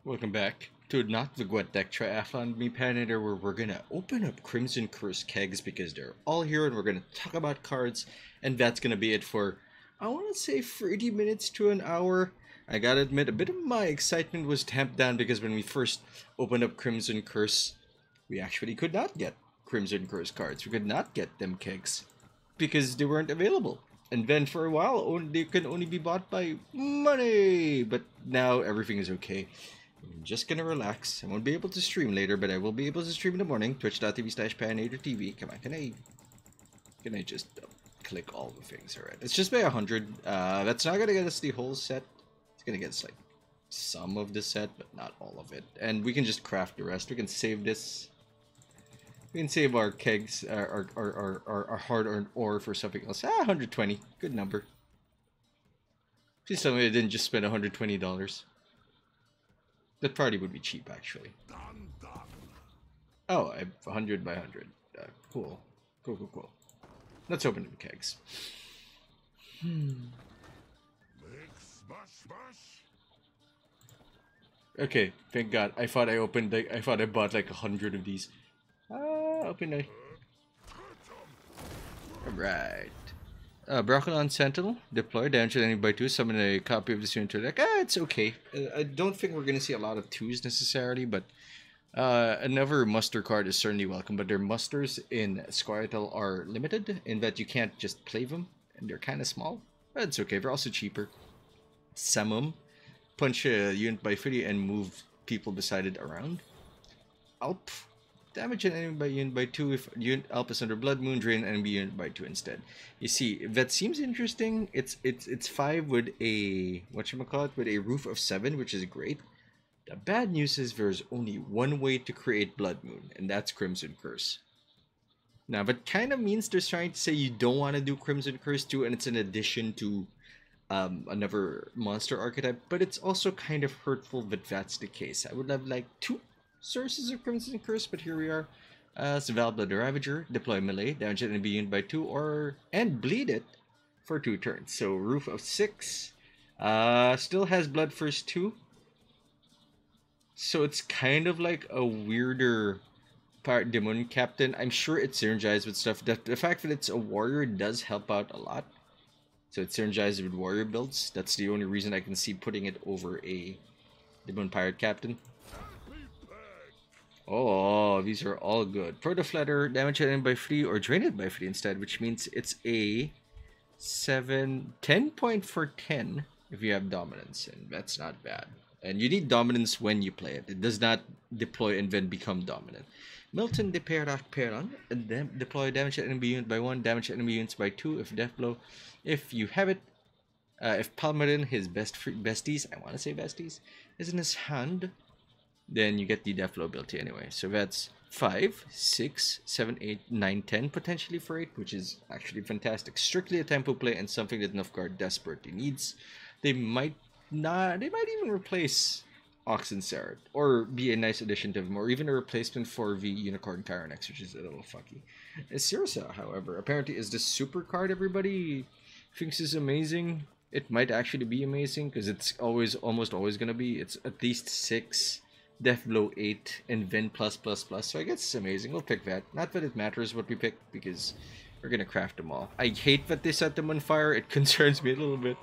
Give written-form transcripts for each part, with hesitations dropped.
Welcome back to not the Gwent deck triathlon, me Patinator, where we're gonna open up Crimson Curse kegs because they're all here and we're gonna talk about cards, and that's gonna be it for I wanna say 30 minutes to an hour. I gotta admit, a bit of my excitement was tamped down because when we first opened up Crimson Curse, we actually could not get Crimson Curse cards. We could not get them kegs because they weren't available. And then for a while, they can only be bought by money. But now everything is okay. I'm just gonna relax. I won't be able to stream later, but I will be able to stream in the morning. Twitch.tv/PanatorTV. Come on, can I just click all the things? Alright, it's just by 100. That's not gonna get us the whole set. It's gonna get us like some of the set, but not all of it. And we can just craft the rest. We can save this. We can save our kegs, our hard-earned ore for something else. 120. Good number. Please tell me I didn't just spend $120. That probably would be cheap, actually. Oh, I have 100 by 100. Cool. Cool. Let's open the kegs. Okay, thank God. I thought I bought like 100 of these. Open it. Alright. Broccolon Sentinel, deploy, damage at enemy by 2, summon a copy of this unit to the deck. It's okay. I don't think we're gonna see a lot of 2s necessarily, but another muster card is certainly welcome, but their musters in Squirtle are limited in that you can't just play them, and they're kind of small. But it's okay, they're also cheaper. Samum, punch a unit by 30 and move people beside it around. Alp, damage an enemy by unit by 2 if unit Alp is under Blood Moon, drain enemy unit by 2 instead. You see, that seems interesting. It's 5 with a, whatchamacallit, with a roof of 7, which is great. The bad news is there's only one way to create Blood Moon, and that's Crimson Curse. Now, that kind of means they're trying to say you don't want to do Crimson Curse 2, and it's an addition to another monster archetype, but it's also kind of hurtful that that's the case. I would have like 2 sources of Crimson Curse, but here we are. Valblood the Ravager, deploy melee, damage enemy unit by 2, and bleed it for 2 turns. So roof of 6, still has Blood First 2. So it's kind of like a weirder Pirate Demon Captain. I'm sure it synergizes with stuff. The fact that it's a warrior does help out a lot. So it synergizes with warrior builds. That's the only reason I can see putting it over a Demon Pirate Captain. Oh, these are all good. Protoflatter, damage it by 3 or drain it by 3 instead, which means it's a 10 point for 10 if you have dominance, and that's not bad. And you need dominance when you play it. It does not deploy and then become dominant. Milton de Perak Peron, deploy damage at enemy unit by 1, damage at enemy units by 2 if death blow. If you have it, if Palmerin, his besties, I want to say besties, is in his hand, then you get the death blow ability anyway. So that's 5, 6, 7, 8, 9, 10 potentially for 8, which is actually fantastic. Strictly a tempo play and something that Nilfgaard desperately needs. They might even replace Oxencerate, or be a nice addition to them, or even a replacement for the Unicorn Tyrannex, which is a little fucky. Sirsa, however, apparently is the super card everybody thinks is amazing. It might actually be amazing, because it's almost always going to be. It's at least 6, Death Blow 8, and then plus. So I guess it's amazing. We'll pick that. Not that it matters what we pick, because we're going to craft them all. I hate that they set them on fire. It concerns me a little bit.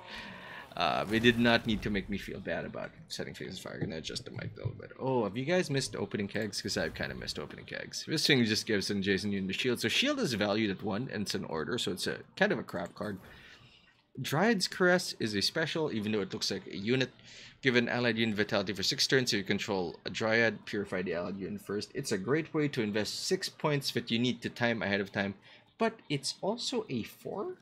They did not need to make me feel bad about setting things on fire. I'm gonna adjust the mic a little bit. Oh, have you guys missed opening kegs? Because I've kind of missed opening kegs. This thing just gives an Jason Unit the shield. So shield is valued at 1, and it's an order, so it's a kind of a crap card. Dryad's Caress is a special, even though it looks like a unit. Give an allied unit vitality for 6 turns, so you control a Dryad. Purify the allied unit first. It's a great way to invest 6 points that you need to time ahead of time, but it's also a 4?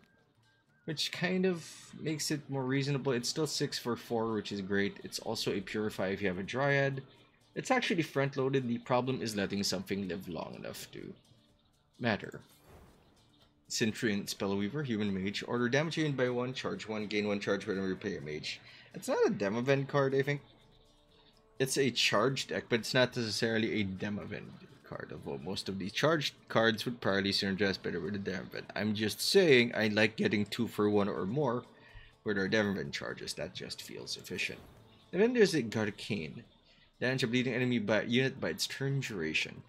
Which kind of makes it more reasonable. It's still 6 for 4, which is great. It's also a Purify if you have a Dryad. It's actually front-loaded. The problem is letting something live long enough to matter. Centurion Spellweaver, Human Mage. Order damage unit by 1, charge 1, gain 1 charge whenever you play a mage. It's not a Demavend card, I think. It's a charge deck, but it's not necessarily a Demavend card, although most of these charged cards would probably synergize better with the Demavend. I'm just saying I like getting 2 for 1 or more with our Demavend charges. That just feels efficient. And then there's a Garcane. Damage a bleeding enemy by unit by its turn duration.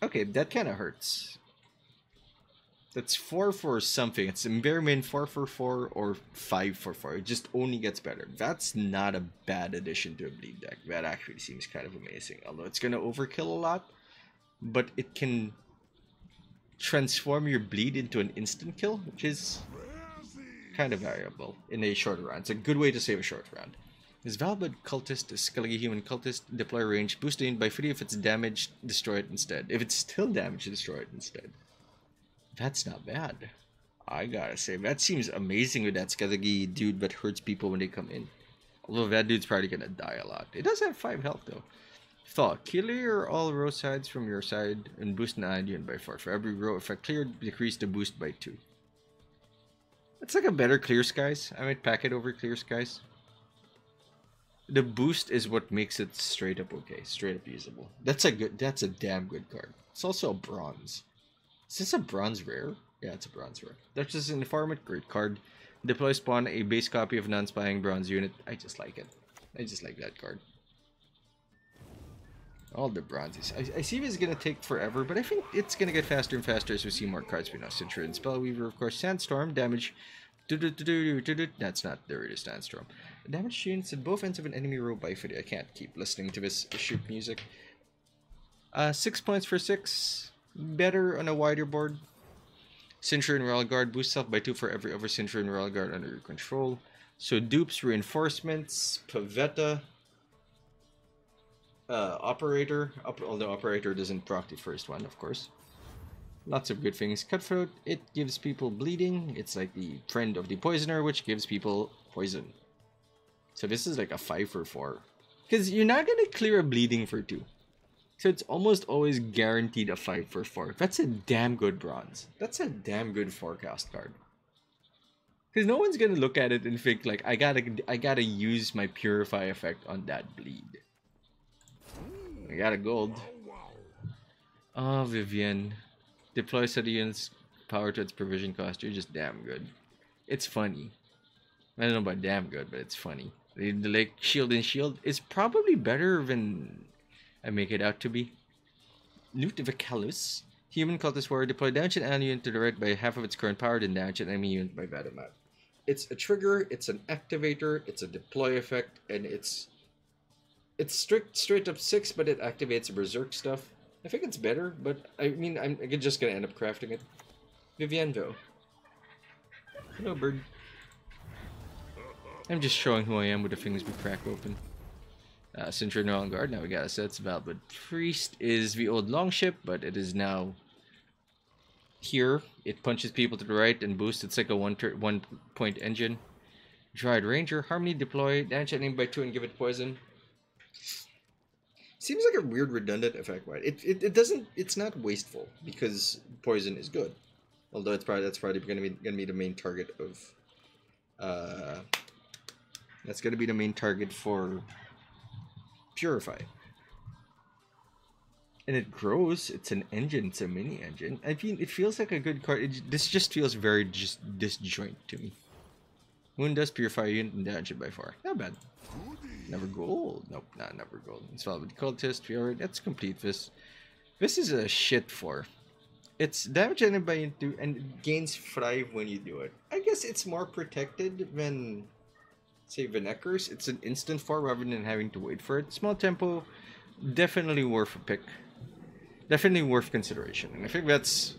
Okay, that kind of hurts. That's 4 for something. It's in bare min 4 for 4 or 5 for 4. It just only gets better. That's not a bad addition to a bleed deck. That actually seems kind of amazing. Although it's gonna overkill a lot, but it can transform your bleed into an instant kill, which is kind of variable in a short round. It's a good way to save a short round. This Valbud Cultist, a Skellige Human Cultist, deploy range, boost the unit by 3 if it's damaged, destroy it instead. If it's still damaged, destroy it instead. That's not bad. I gotta say, that seems amazing with that Skellige dude that hurts people when they come in. Although that dude's probably gonna die a lot. It does have 5 health though. Thought, clear all row sides from your side and boost an allied unit by 4. For every row effect cleared, decrease the boost by 2. It's like a better Clear Skies. I might pack it over Clear Skies. The boost is what makes it straight up okay, straight up usable. That's a damn good card. It's also a bronze. Is this a bronze rare? Yeah, it's a bronze rare. That's just an informant, great card. Deploy spawn a base copy of non-spying bronze unit. I just like it. I just like that card. All the bronzes. I see this is gonna take forever, but I think it's gonna get faster and faster as we see more cards. We know Cintra and Spellweaver, of course. Sandstorm damage. That's not the rate of Sandstorm. Damage units at both ends of an enemy row by 50. I can't keep listening to this shoot music. 6 points for 6. Better on a wider board. Cintra and Royal Guard boost self by 2 for every other Cintra and Royal Guard under your control. So dupes, reinforcements, Pavetta, Operator, although Operator doesn't proc the first one, of course. Lots of good things. Cutthroat, it gives people bleeding. It's like the friend of the poisoner, which gives people poison. So this is like a 5 for 4. Because you're not going to clear a bleeding for 2. So it's almost always guaranteed a 5 for 4. That's a damn good bronze. That's a damn good forecast card. Because no one's going to look at it and think like, I gotta use my Purify effect on that bleed. I got a gold. Oh, Vivian. Deploy set units power to its provision cost. You're just damn good. It's funny. I don't know about damn good, but it's funny. The like shield and shield is probably better than I make it out to be. Loot Vicalus. Human cultist warrior deploy damage an enemy unit to the right by half of its current power, then damage an enemy unit by that amount. It's a trigger, it's an activator, it's a deploy effect, and it's straight up 6, but it activates berserk stuff. I think it's better, but I mean, I'm just gonna end up crafting it. Viviendo. Hello, bird. I'm just showing who I am with the things we crack open. Cintra no Guard. Now we got a set about, but Priest is the old longship, but it is now here. It punches people to the right and boosts. It's like a one point engine. Dryad Ranger. Harmony deploy. Damage enemy by 2 and give it poison. Seems like a weird redundant effect, right? It doesn't. It's not wasteful because poison is good. Although that's probably gonna be the main target of. That's gonna be the main target for Purify. And it grows. It's an engine. It's a mini engine. I mean, it feels like a good card. This just feels very disjoint to me. Moon does Purify unit and damage it by 4. Not bad. Never gold. Nope, not never gold. It's Velvet Cultist. Let's complete this. This is a shit 4. It's damage enemy by 2 and it gains 5 when you do it. I guess it's more protected than, say, Venekers. It's an instant 4 rather than having to wait for it. Small tempo, definitely worth a pick. Definitely worth consideration. And I think that's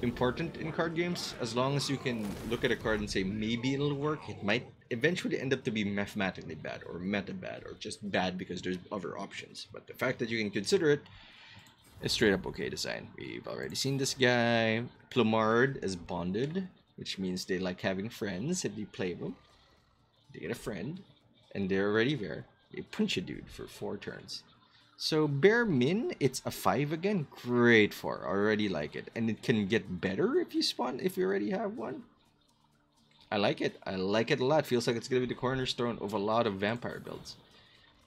important in card games. As long as you can look at a card and say maybe it'll work, it might eventually end up to be mathematically bad or meta bad or just bad because there's other options. But the fact that you can consider it is straight up okay design. We've already seen this guy. Plumard is bonded, which means they like having friends. If you play them, they get a friend and they're already there. They punch a dude for 4 turns. So bare min, it's a 5 again. Great 4. Already like it. And it can get better if you spawn, if you already have one. I like it. I like it a lot. Feels like it's going to be the cornerstone of a lot of vampire builds.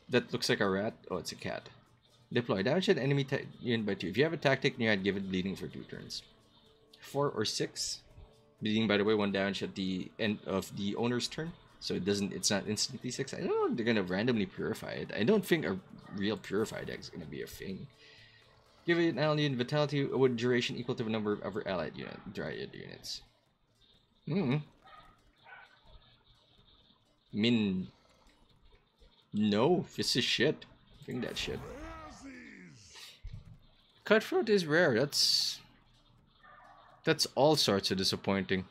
That looks like a rat. Oh, it's a cat. Deploy. Damage an enemy unit by 2. If you have a tactic near, I'd give it bleeding for 2 turns. 4 or 6. Bleeding, by the way, 1 damage at the end of the owner's turn. so it's not instantly 6. I don't know if they're gonna randomly purify it. I don't think a real purified deck is gonna be a thing. Give it an alien vitality with duration equal to the number of other allied dryad units. Min. No, this is shit. I think that shit. Cutthroat is rare. That's all sorts of disappointing.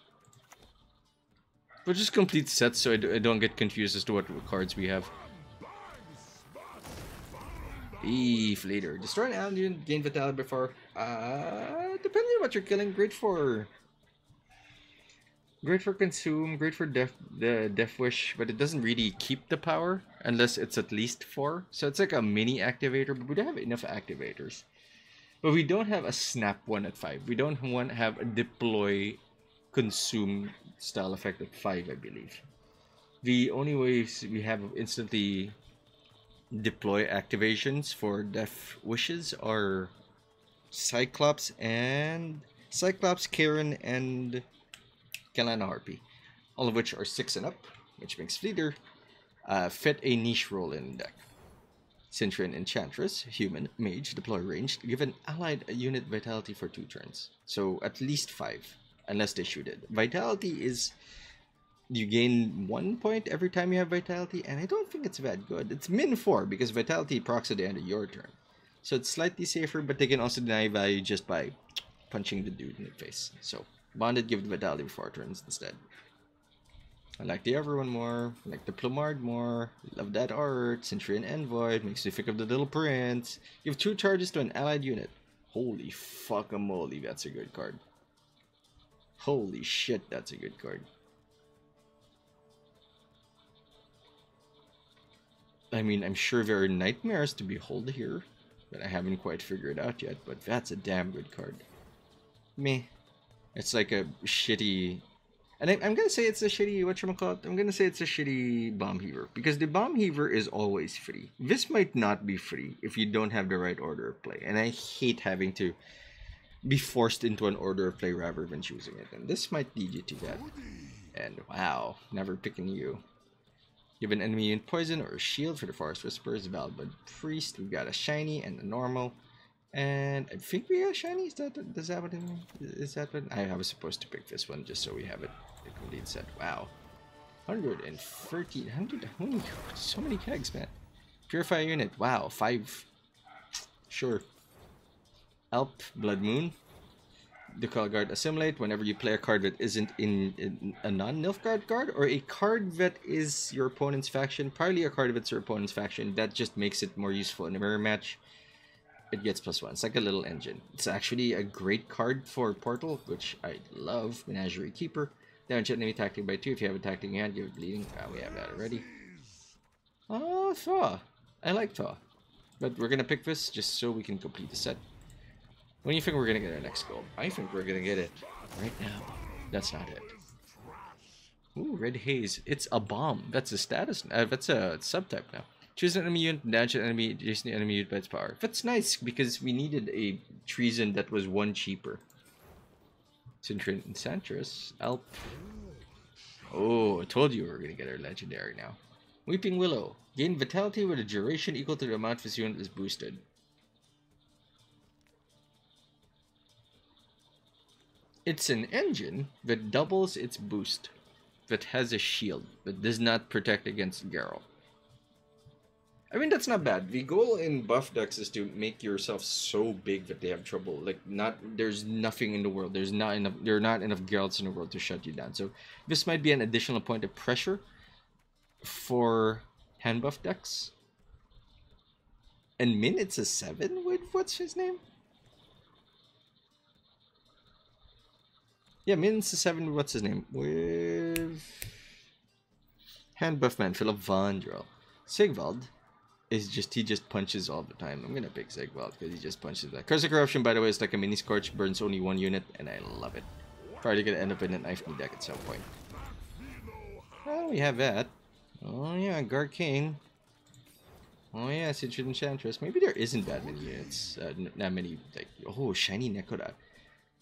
But just complete sets so I don't get confused as to what cards we have. Beef later. Destroy an alien, gain vitality before. Depending on what you're killing, great for consume, great for death wish, but it doesn't really keep the power unless it's at least 4. So it's like a mini activator, but we don't have enough activators. But we don't have a snap one at 5. We don't have a deploy consume style effect at 5, I believe. The only ways we have instantly deploy activations for death wishes are Cyclops, Karen, and Kalana Harpy, all of which are 6 and up, which makes Fleeter fit a niche role in the deck. Cintran Enchantress, Human, Mage, deploy ranged, give an allied unit vitality for 2 turns. So at least 5, unless they shoot it. Vitality is, you gain 1 point every time you have vitality, and I don't think it's that good. It's min 4, because vitality procs at the end of your turn. So it's slightly safer, but they can also deny value just by punching the dude in the face. So Bonded, give the vitality before turns instead. I like the other one more. I like the Plumard more. Love that art. Centurion Envoy. Makes you think of the Little Prince. Give 2 charges to an allied unit. Holy fuck-a-moly, that's a good card. Holy shit, that's a good card. I mean, I'm sure there are nightmares to behold here that I haven't quite figured out yet, but that's a damn good card. Meh. It's like a shitty... And I'm gonna say it's a shitty, whatchamacallit? I'm gonna say it's a shitty Bomb Heaver. Because the Bomb Heaver is always free. This might not be free if you don't have the right order of play. And I hate having to be forced into an order of play rather than choosing it. And this might lead you to that. And wow, never picking you. Give an enemy unit poison or a shield for the Forest Whisperers, Valbud Priest. We've got a shiny and a normal. And I think we got a shiny. Is that what it is? That what I was supposed to pick this one just so we have it the complete set. Wow. 113. So many kegs, man. Purify unit. Wow. 5. Sure. Alp, Blood Moon. The Call Guard Assimilate. Whenever you play a card that isn't in a non-Nilfgaard card, or a card that is your opponent's faction, probably a card that's your opponent's faction, that just makes it more useful in a mirror match. It gets +1. It's like a little engine. It's actually a great card for Portal, which I love. Menagerie Keeper. Damage enemy tactic by 2. If you have a tactic in hand, give it bleeding. We have that already. Oh, Thaw. I like Thaw. But we're gonna pick this just so we can complete the set. When do you think we're gonna get our next gold? I think we're gonna get it right now. That's not it. Ooh, Red Haze. It's a bomb. That's a status. That's a subtype now. Choose an enemy unit, damage an enemy, adjacent the enemy unit by its power. That's nice because we needed a treason that was 1 cheaper. Cintran Enchantress. Alp. Oh, I told you we were gonna get our legendary now. Weeping Willow. Gain vitality with a duration equal to the amount this unit is boosted. It's an engine that doubles its boost, that has a shield, but does not protect against Geralt. I mean, that's not bad. The goal in buff decks is to make yourself so big that they have trouble. Like, there's nothing in the world. There are not enough Geralts in the world to shut you down. So this might be an additional point of pressure for hand buff decks. And Min, it's a 7 with what's his name? Yeah, Min's a 7 with what's his name? With hand buff man, Philip Vandrel. Sigvald is he just punches all the time. I'm gonna pick Sigvald because he just punches back. Curse of Corruption, by the way, is like a mini Scorch, burns only 1 unit, and I love it. Probably gonna end up in an Knife Me deck at some point. Oh, we have that. Oh yeah, Garcane. Oh yeah, Cintran Enchantress. Maybe there isn't that many units. Not many, like, oh, Shiny Nekoda.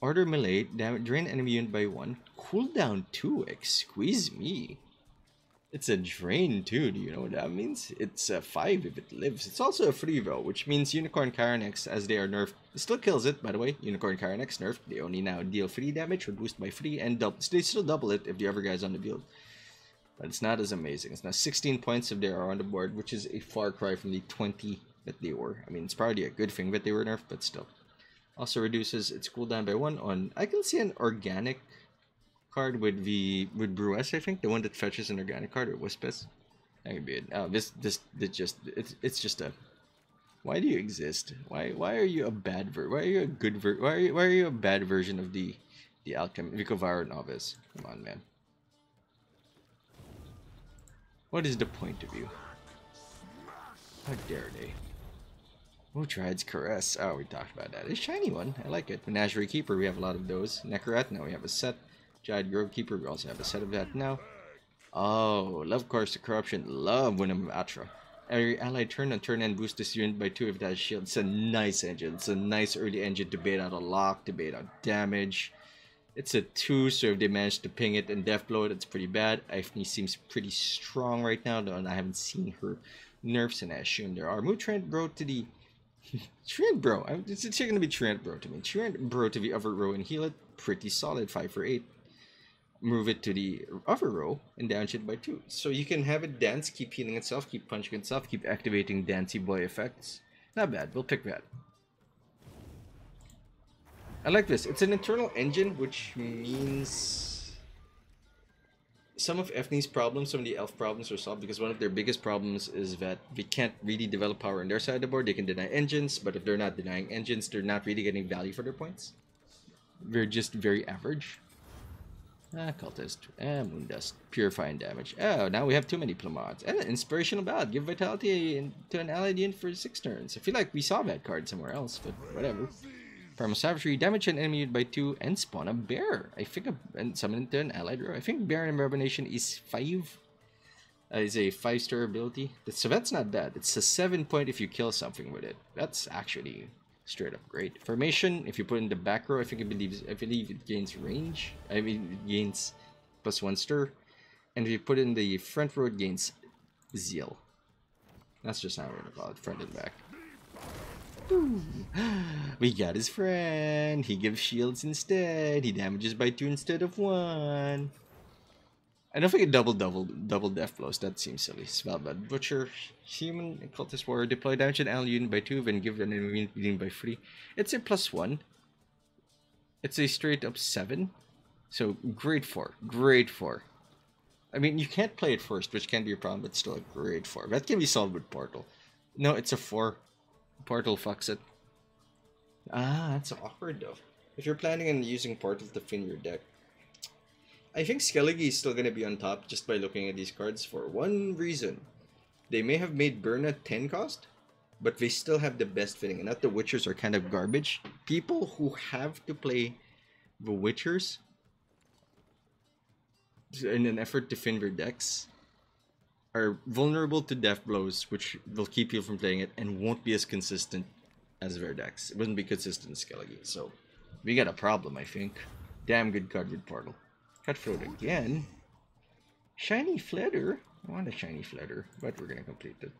Order Melee, drain enemy unit by 1. Cooldown 2, excuse me. It's a drain too. Do you know what that means? It's a 5 if it lives. It's also a free though, which means Unicorn Kyranex, as they are nerfed, it still kills it, by the way. Unicorn Kyranex nerfed. They only now deal free damage or boost by free, and they still double it if the other guy's on the field. But it's not as amazing. It's now 16 points if they are on the board, which is a far cry from the 20 that they were. I mean, it's probably a good thing that they were nerfed, but still. Also reduces its cooldown by 1 on... I can see an organic card with Brues, I think. The one that fetches an organic card, or Wispus. That could be it. Oh, it's just a... Why do you exist? Why are you a bad why are you a good why are you a bad version of the alchemy Vicovaro novice? Come on, man. What is the point of you? How dare they? Oh, Triad's Caress. Oh, we talked about that. It's a shiny one. I like it. Menagerie Keeper, we have a lot of those. Necrorat, now we have a set. Giant Grove Keeper, we also have a set of that now. Oh, love Course to Corruption. Love Winnum of Atra. Every allied turn on turn end boost this unit by 2 if it has shield. It's a nice engine. It's a nice early engine to bait out a lock, to bait out damage. It's a 2, so if they manage to ping it and death blow it, it's pretty bad. Ifni seems pretty strong right now, though, and I haven't seen her nerfs, and I assume there are. Move Trent Bro to the... Trent Bro. It's going to be Trent Bro to me. Trent Bro to the other row and heal it. Pretty solid, 5 for 8. Move it to the other row and damage it by 2. So you can have it dance, keep healing itself, keep punching itself, keep activating Dancey Boy effects. Not bad, we'll pick that. I like this. It's an internal engine, which means some of Efni's problems, some of the elf problems are solved, because one of their biggest problems is that they can't really develop power on their side of the board. They can deny engines, but if they're not denying engines, they're not really getting value for their points. They're just very average. Cultist. Moondust. Purifying damage. Oh, now we have too many Plamods. And Inspirational Ballad. Give Vitality to an allied unit for 6 turns. I feel like we saw that card somewhere else, but whatever. Primal Savagery. Damage an enemy unit by 2 and spawn a bear. I think and summon it to an allied row. I think Bear and Revenation is 5. Is a 5-star ability. So that's not bad. It's a 7 point if you kill something with it. That's actually... straight up great. Formation, if you put in the back row, I believe it gains range. I mean, it gains +1 stir. And if you put in the front row, it gains zeal. That's just how we're gonna call it, front and back. Ooh. We got his friend. He gives shields instead. He damages by 2 instead of 1. I don't think it double death blows. That seems silly. Spellbound Butcher, Human, Cultist Warrior, deploy damage an ally unit by 2, then give an enemy unit by 3. It's a +1. It's a straight up 7. So grade 4. Grade 4. I mean, you can't play it first, which can be a problem, but still a grade 4. That can be solved with Portal. No, it's a 4. Portal fucks it. Ah, that's awkward though. If you're planning on using Portal to fin your deck, I think Skellige is still going to be on top just by looking at these cards for one reason. They may have made Burna 10 cost, but they still have the best fitting. And not the Witchers are kind of garbage. People who have to play the Witchers in an effort to fin their decks are vulnerable to death blows, which will keep you from playing it and won't be as consistent as their decks. It wouldn't be consistent as Skellige. So we got a problem, I think. Damn good card with Portal. Cutthroat again. Shiny Fledder. I want a Shiny Fledder, but we're gonna complete it.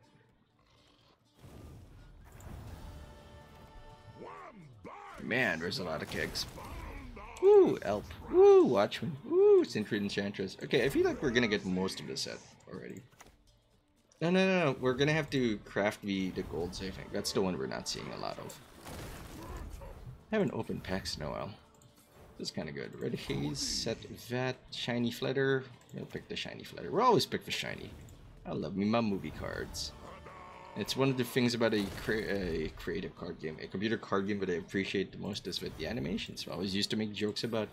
Man, there's a lot of kegs. Woo, Elp. Woo, Watchman. Woo, Sentry Enchantress. Okay, I feel like we're gonna get most of the set already. No. We're gonna have to craft the golds, I think. That's the one we're not seeing a lot of. I haven't opened packs in a while. This is kind of good. Red Haze, set that, Shiny Fledder. We'll pick the Shiny Fledder. We'll always pick the Shiny. I love me my movie cards. It's one of the things about a creative card game, a computer card game that I appreciate the most is with the animations. I always used to make jokes about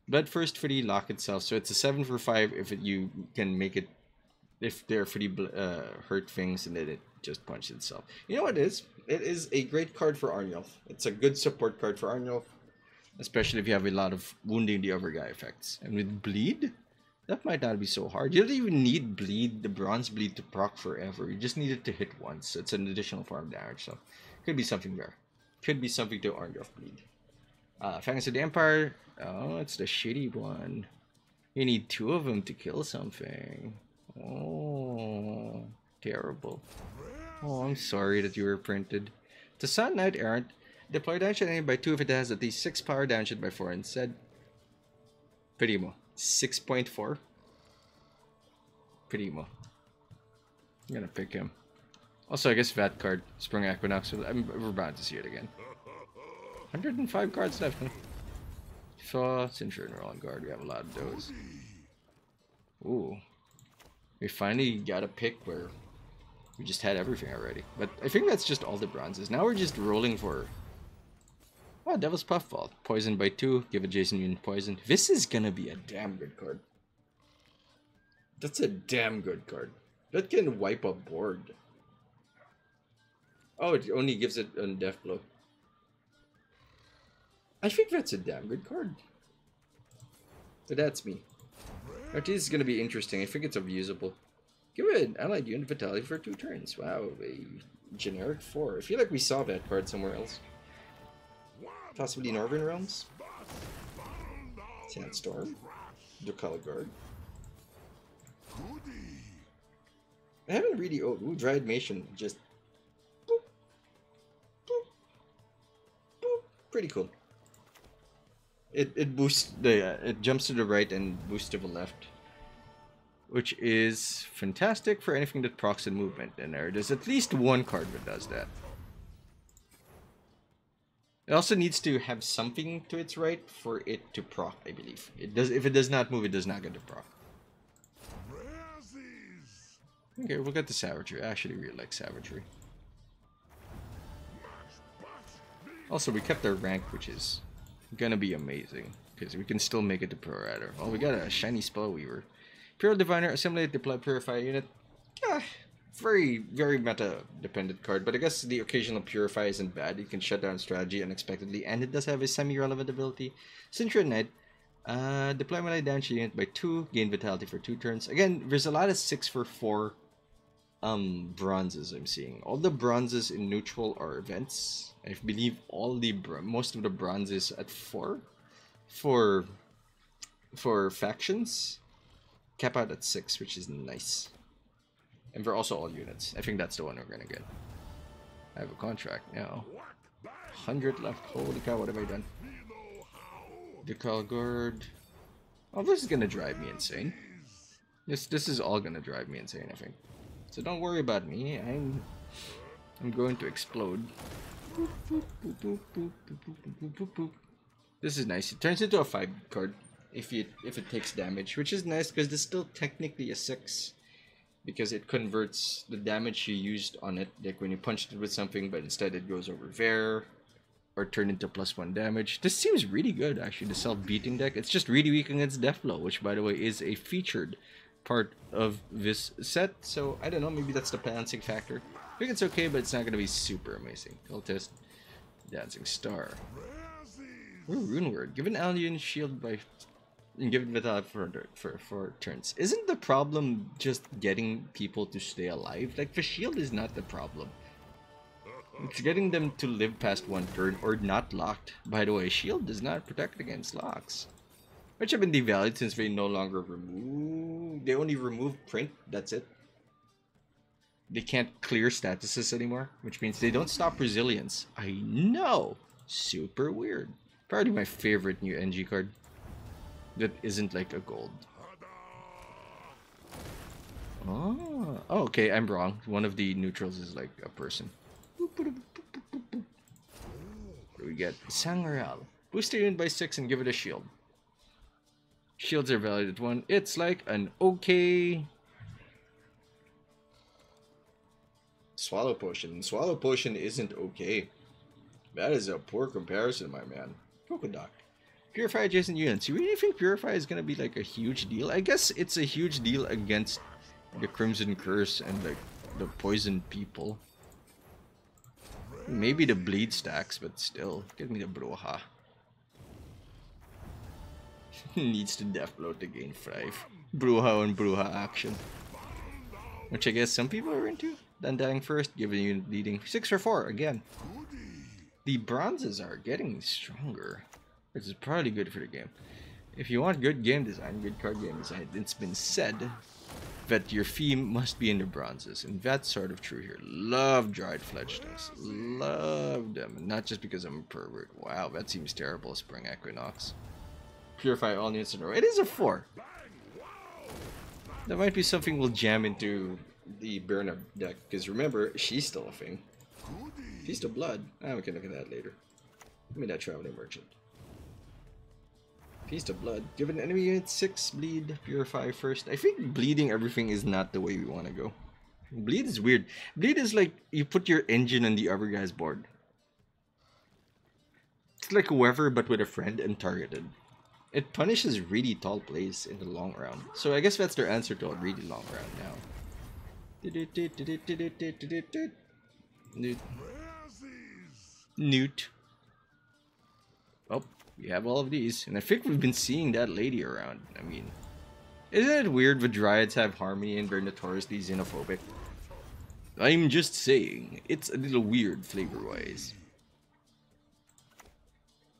Blood First for the lock itself. So it's a 7 for 5 if you can make it, if they're for the hurt things, and then it just punches itself. You know what it is? It is a great card for Arnulf. It's a good support card for Arnulf. Especially if you have a lot of wounding the other guy effects. And with bleed, that might not be so hard. You don't even need bleed, the bronze bleed, to proc forever. You just need it to hit once. So it's an additional form of damage. So could be something there. Could be something to Arnulf bleed. Fangs of the Empire. Oh, it's the shitty one. You need 2 of them to kill something. Oh, terrible. Oh, I'm sorry that you were printed. To Sun Knight Errant, deploy damage enemy by 2 if it has at least 6 power, damage it by 4 instead. Primo. 6.4. Primo. I'm gonna pick him. Also, I guess that card, Spring Equinox, we're bound to see it again. 105 cards left, huh? So, since you're in Roland Guard, we have a lot of those. Ooh. We finally got a pick where we just had everything already. But I think that's just all the bronzes. Now we're just rolling for... Oh, Devil's Puffball. Poison by 2, give adjacent unit poison. This is gonna be a damn good card. That's a damn good card. That can wipe a board. Oh, it only gives it on Death Blow. I think that's a damn good card. But that's me. This is going to be interesting. I think it's abusable. Give it an allied unit vitality for 2 turns. Wow, a generic 4. I feel like we saw that card somewhere else. Possibly Northern Realms? Sandstorm? Ducal Guard? I haven't really... Oh, ooh, Dryad Mason. Just... Boop. Boop. Boop. Pretty cool. It boosts the it jumps to the right and boosts to the left, which is fantastic for anything that procs and movement. And there's at least one card that does that. It also needs to have something to its right for it to proc, I believe. It does. If it does not move, it does not get to proc. Okay, we'll get the Savagery. I actually really like Savagery. Also, we kept our rank, which is gonna be amazing, because we can still make it to Pro Rider. Oh, we got a shiny Spellweaver. Pure Diviner, assimilate, deploy, purify unit. Very, very meta dependent card, but I guess the occasional Purify isn't bad. You can shut down strategy unexpectedly, and it does have a semi-relevant ability. Centurion Knight, deploy melee damage unit by 2, gain vitality for 2 turns. Again, there's a lot of 6 for 4 bronzes I'm seeing. All the bronzes in neutral are events. I believe most of the bronzes at 4 for factions cap out at 6, which is nice. And they're also all units. I think that's the one we're gonna get. I have a contract now. 100 left. Holy cow, what have I done? Ducal Guard. Oh, this is gonna drive me insane. This is all gonna drive me insane, I think. So don't worry about me. I'm going to explode. This is nice. It turns into a 5 card if it takes damage, which is nice because it's still technically a 6, because it converts the damage you used on it, like when you punched it with something, but instead it goes over there, or turn into +1 damage. This seems really good, actually. The self-beating deck. It's just really weak against Deathblow, which, by the way, is a featured part of this set. So I don't know. Maybe that's the balancing factor. I think it's okay, but it's not gonna be super amazing. Cultist, Dancing Star. Ooh, Rune Word. Give an alien shield by... and give it vitality for 4 turns. Isn't the problem just getting people to stay alive? Like, the shield is not the problem. It's getting them to live past 1 turn or not locked. By the way, shield does not protect against locks, which have been devalued since they no longer remove... They only remove print, that's it. They can't clear statuses anymore, which means they don't stop resilience. I know! Super weird. Probably my favorite new NG card that isn't like a gold. Oh, okay, I'm wrong. One of the neutrals is like a person. What do we get? Sangreal. Boost your unit by 6 and give it a shield. Shields are valued at 1. It's like an okay... Swallow Potion. Swallow Potion isn't okay. That is a poor comparison, my man. Polkadot. Purify adjacent units. You really think Purify is going to be like a huge deal? I guess it's a huge deal against the Crimson Curse and like the poison people. Maybe the bleed stacks, but still. Give me the Broha. Needs to death blow to gain 5. Bruja on Bruja action. Which I guess some people are into. Then dying first, giving you bleeding. 6 for 4 again. The bronzes are getting stronger, which is probably good for the game. If you want good game design, good card game design, it's been said Vet, your fee must be in the bronzes, and that's sort of true here. Love dried fledglings. Love them. Not just because I'm a pervert. Wow, that seems terrible, Spring Equinox. Purify all units in a row. It is a 4. That might be something we'll jam into the burn-up deck, because remember, she's still a thing. Feast of Blood. We can look at that later. Give me that Traveling Merchant. Feast of Blood. Give an enemy unit 6 bleed. Purify first. I think bleeding everything is not the way we want to go. Bleed is weird. Bleed is like you put your engine on the other guy's board. It's like whoever but with a friend and targeted. It punishes really tall plays in the long round. So I guess that's their answer to a really long round now. Newt. Newt. Oh, we have all of these. And I think we've been seeing that lady around. I mean, isn't it weird the Dryads have harmony and they're notoriously xenophobic? I'm just saying, it's a little weird flavor-wise.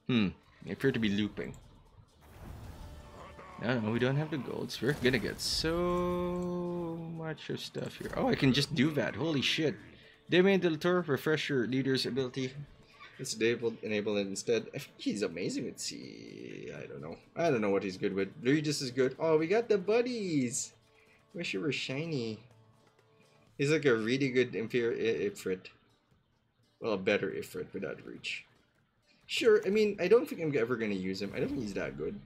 They appear to be looping. No, we don't have the golds. We're gonna get so much of stuff here. Oh, I can just do that. Holy shit. Demain Dilator, refresh your leader's ability. Let's enable it instead. I think he's amazing at C. I don't know what he's good with. Regis is good. Oh, we got the buddies. Wish you were shiny. He's like a really good Ifrit. Well, a better Ifrit without reach. Sure, I mean, I don't think I'm ever gonna use him. I don't think he's that good.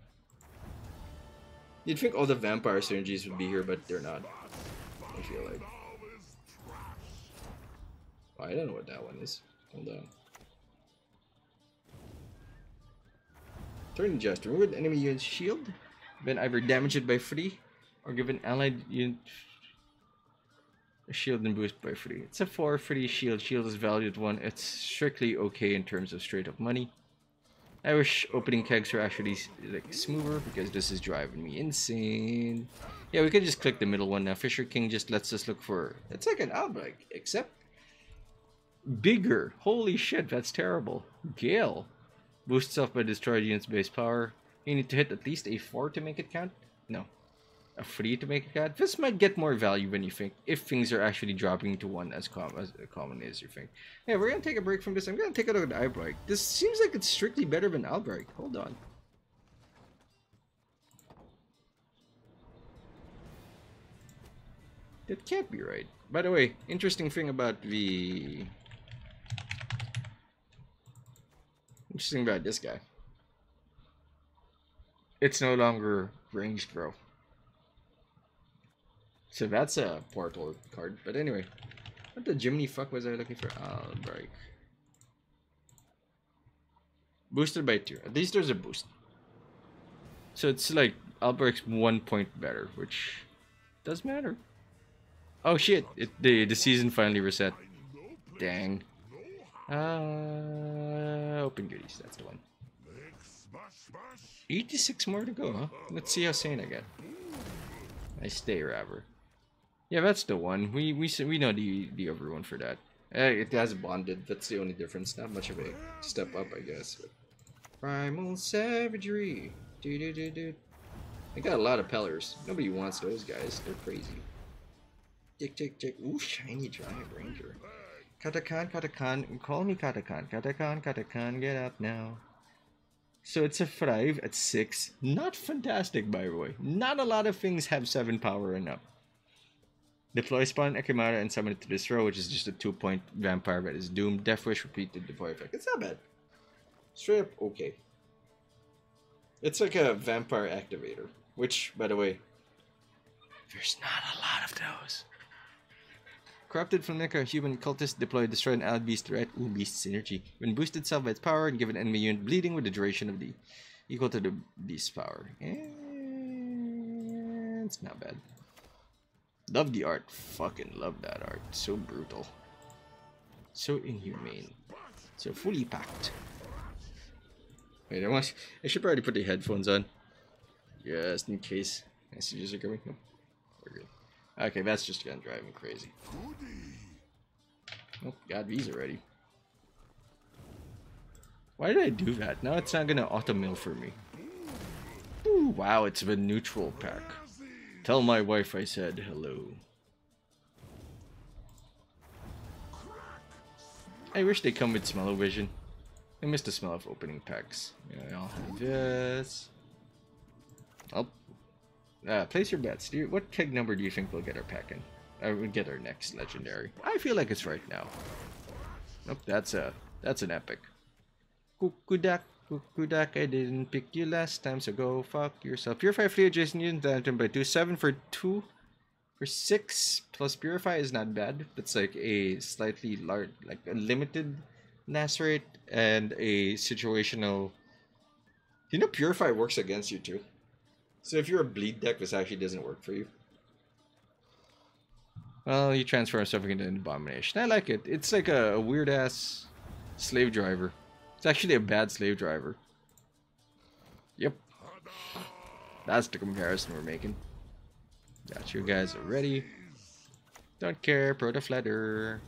You'd think all the vampire synergies would be here, but they're not. I feel like. Oh, I don't know what that one is. Hold on. Turn Jest. Remove an enemy unit's shield. Then either damage it by 3 or give an allied unit a shield and boost by 3. It's a 4 free shield. Shield is valued 1. It's strictly okay in terms of straight up money. I wish opening kegs were actually like smoother because this is driving me insane. Yeah, we could just click the middle one now. Fisher King just lets us look for. It's like an Albrecht, except bigger. Holy shit, that's terrible. Gale boosts off by destroyed units' base power. You need to hit at least a 4 to make it count. No, a 3 to make it count. This might get more value when you think if things are actually dropping to 1 as common as you think. Yeah, we're gonna take a break from this. I'm gonna take a look at Albrecht. This seems like it's strictly better than Albrecht. Hold on. That can't be right. By the way, interesting thing about the... Interesting about this guy. It's no longer ranged throw. So that's a portal card. But anyway, what the Jiminy fuck was I looking for? Albrecht. Boosted by 2. At least there's a boost. So it's like Albrecht's 1 point better, which does matter. Oh shit! The season finally reset. Dang. Open goodies. That's the one. 86 more to go, huh? Let's see how sane I get. I stay Rabber. Yeah, that's the one. We know the other one for that. It has bonded. That's the only difference. Not much of a step up, I guess. But Primal Savagery. I got a lot of Pellers. Nobody wants those guys. They're crazy. Tick. Ooh, shiny Giant Ranger. Katakan. Call me Katakan. Get up now. So it's a 5 at 6. Not fantastic, by the way. Not a lot of things have 7 power and up. Deploy Spawn Ekimara and summon it to this row, which is just a 2-point vampire that is doomed. Death Wish, repeat the deploy effect. It's not bad. Straight up okay. It's like a vampire activator, which, by the way, there's not a lot of those. Corrupted from Nika, human cultist deploy destroy an allied beast threat. Ooh, beast synergy. When boost itself by its power and give an enemy unit bleeding with the duration of the equal to the beast's power. And it's not bad. Love the art. Fucking love that art. So brutal. So inhumane. So fully packed. Wait, I should probably put the headphones on. Just in case messages are coming. No, we're good. Okay, that's just gonna drive me crazy. Oh, got these already. Why did I do that? Now it's not gonna auto mill for me. Ooh, wow, it's a neutral pack. Tell my wife I said hello. I wish they come with smell-o-vision. I miss the smell of opening packs. Yeah, I'll have this. Oh. Place your bets. What keg number do you think we'll get our pack in? We'll get our next legendary. I feel like it's right now. Nope, that's an epic. Kukudak, Kukudak, I didn't pick you last time, so go fuck yourself. Purify free adjacent unit damage by 2. 7 for 2. For 6 plus Purify is not bad. It's like a slightly large, like a limited NAS rate and a situational. You know, Purify works against you too. So if you're a bleed deck, this actually doesn't work for you. Well, you transform something into an abomination. I like it. It's like a weird ass slave driver. It's actually a bad slave driver. Yep. That's the comparison we're making. Got you guys ready. Don't care, Proto Flatter.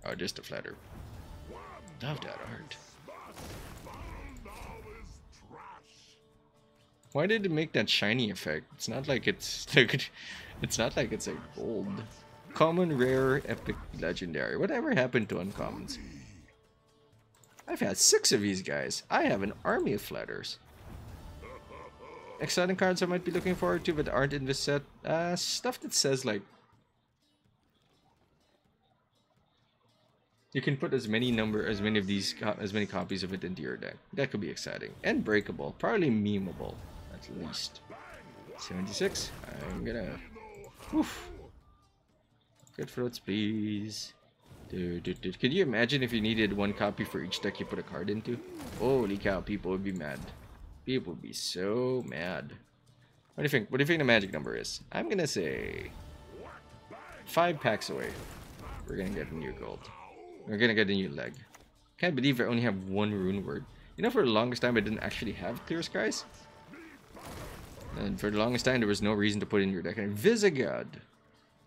Oh, just a Flatter. Love that art. Why did it make that shiny effect? It's not like it's it's not like it's a gold. Common, rare, epic, legendary. Whatever happened to uncommons? I've had 6 of these guys. I have an army of Flatters. Exciting cards I might be looking forward to but aren't in this set. Stuff that says like you can put as many copies of it into your deck. That could be exciting and breakable, probably memeable at least. 76. I'm gonna. Oof. Good fruits, please. Dude. Could you imagine if you needed 1 copy for each deck you put a card into? Holy cow, people would be mad. People would be so mad. What do you think? What do you think the magic number is? I'm gonna say 5 packs away. We're gonna get a new gold. We're gonna get a new leg. Can't believe I only have 1 rune word. You know, for the longest time I didn't actually have Clear Skies. And for the longest time there was no reason to put in your deck. And Visigoth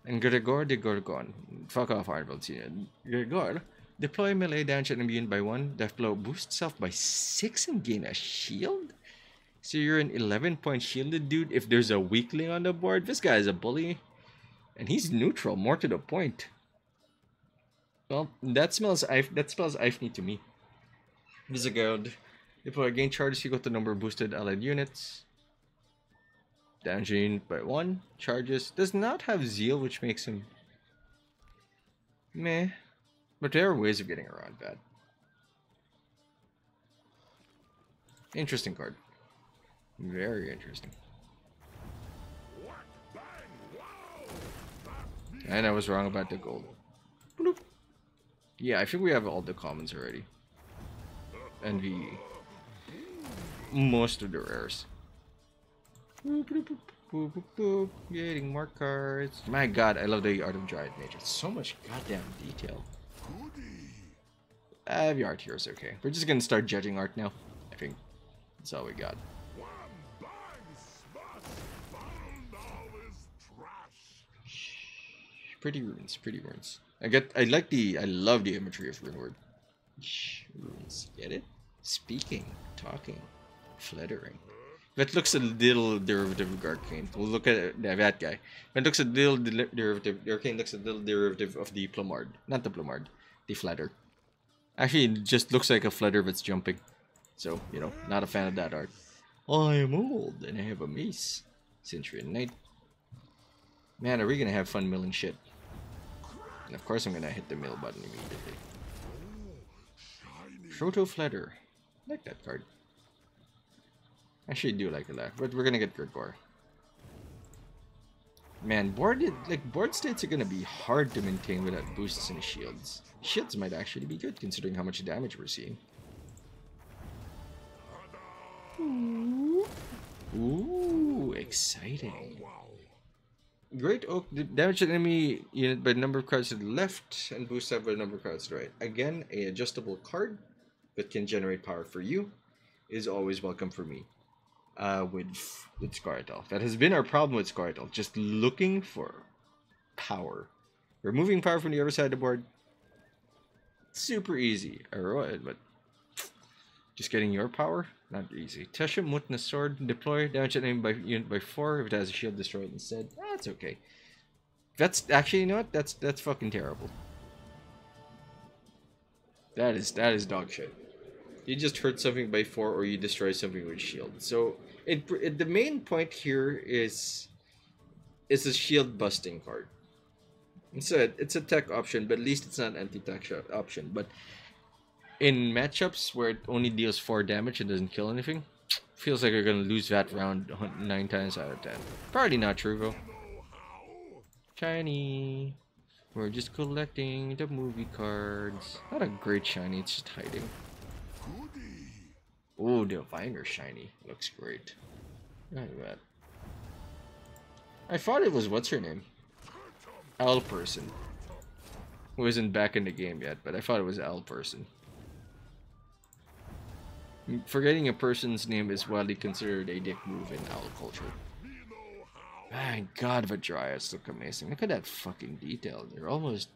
and Gregor de Gorgon. Fuck off, Arnold. Gregor. Deploy melee damage and immune by 1. Death blow boost self by 6 and gain a shield? So you're an 11-point shielded dude if there's a weakling on the board? This guy is a bully. And he's neutral, more to the point. Well, that spells Ifni to me. Visigoth. Deploy gain charges equal to the number of boosted allied units. Damage unit by 1. Charges. Does not have Zeal, which makes him meh. But there are ways of getting around that. Interesting card. Very interesting. And I was wrong about the gold. Bloop. Yeah, I think we have all the commons already. And most of the rares. Getting more cards. My god, I love the art of Giant Nature. So much goddamn detail. The art here is okay. We're just gonna start judging art now. I think that's all we got. Pretty runes, pretty runes. I love the imagery of rune word. Runes, get it? Speaking, talking, fluttering. That looks a little derivative of Arcane. We'll look at that guy. That looks a little derivative. Arcane looks a little derivative of the Plumard. Not the Plumard, the Flutter. Actually, it just looks like a Flutter that's jumping. So, you know, not a fan of that art. I am old and I have a mace. Century and Knight. Man, are we gonna have fun milling shit? And of course I'm gonna hit the mill button immediately. Proto Flutter. I like that card. Actually, I do like it a lot, but we're gonna get Gregor. Man, board states are gonna be hard to maintain without boosts and shields. Shields might actually be good considering how much damage we're seeing. Ooh, exciting. Great Oak damage an enemy unit by the number of cards to the left and boost up by the number of cards to the right. Again, a adjustable card that can generate power for you is always welcome for me. With Scarlet. That has been our problem with Scarlet. Just looking for power. Removing power from the other side of the board. Super easy. But Just getting your power? Not easy. Tesha Mutna sword. Deploy. Damage an enemy by unit by 4. If it has a shield, destroy it instead. That's okay. That's actually, you know what? That's fucking terrible. That is dog shit. You just hurt something by 4 or you destroy something with shield. So the main point here is a shield busting card. It's a tech option, but at least it's not an anti-tech option. But in matchups where it only deals 4 damage and doesn't kill anything, feels like you're gonna lose that round 9 times out of 10. Probably not true though. Shiny. We're just collecting the movie cards. Not a great shiny, it's just hiding. Oh, Diviner shiny. Looks great. Look at that. I thought it was, what's her name? L person. Who isn't back in the game yet, but I thought it was L person. Forgetting a person's name is widely considered a dick move in owl culture. My god, the Dryas look amazing. Look at that fucking detail. They're almost,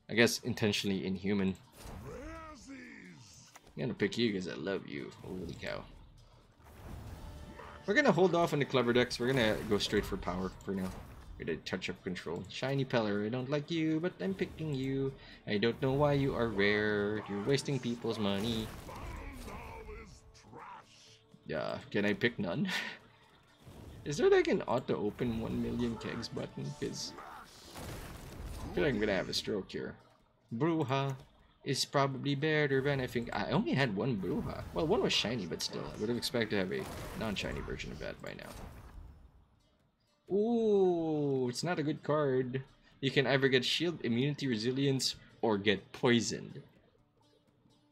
I guess, intentionally inhuman. I'm gonna pick you because I love you. Holy cow. We're gonna hold off on the clever decks. We're gonna go straight for power for now. With a touch of control. Shiny Peller, I don't like you, but I'm picking you. I don't know why you are rare. You're wasting people's money. Yeah, can I pick none? Is there like an auto open 1 million kegs button? Because I feel like I'm gonna have a stroke here. Bruja is probably better than I think. I only had one Bruja. Well, one was shiny, but still, I would have expected to have a non-shiny version of that by now. Ooh, it's not a good card. You can either get shield, immunity, resilience, or get poisoned.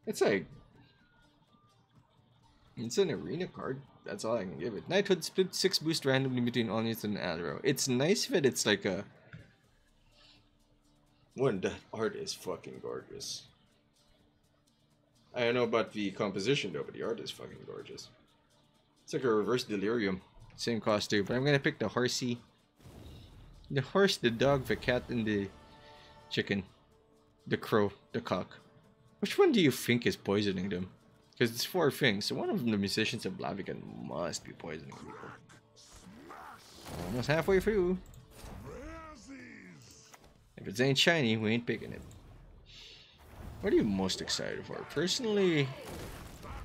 It's like, it's an arena card. That's all I can give it. Knighthood split 6 boost randomly between all units and arrow. It's nice that it's like a... One, the art is fucking gorgeous. I don't know about the composition though, but the art is fucking gorgeous. It's like a reverse delirium. Same cost too, but I'm gonna pick the horsey. The horse, the dog, the cat, and the chicken. The crow, the cock. Which one do you think is poisoning them? Because it's 4 things, so one of them, the musicians of Blaviken, must be poisoning people. Almost halfway through. If it ain't shiny, we ain't picking it. What are you most excited for? Personally,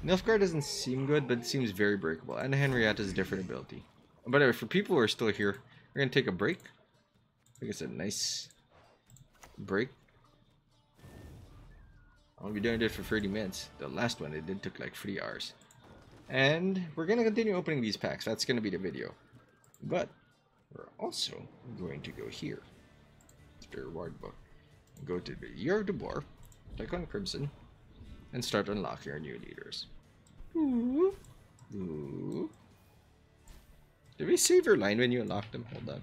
Nilfgaard doesn't seem good, but it seems very breakable. And Henrietta's different ability. By the way, for people who are still here, we're going to take a break. I think it's a nice break. I'll be doing it for 30 minutes. The last one, it did took like 3 hours. And we're going to continue opening these packs. That's going to be the video. But we're also going to go here. It's the reward book. Go to the Year of the Boar. Click on Crimson. And start unlocking our new leaders. Ooh. Ooh. Did we save your line when you unlock them? Hold on.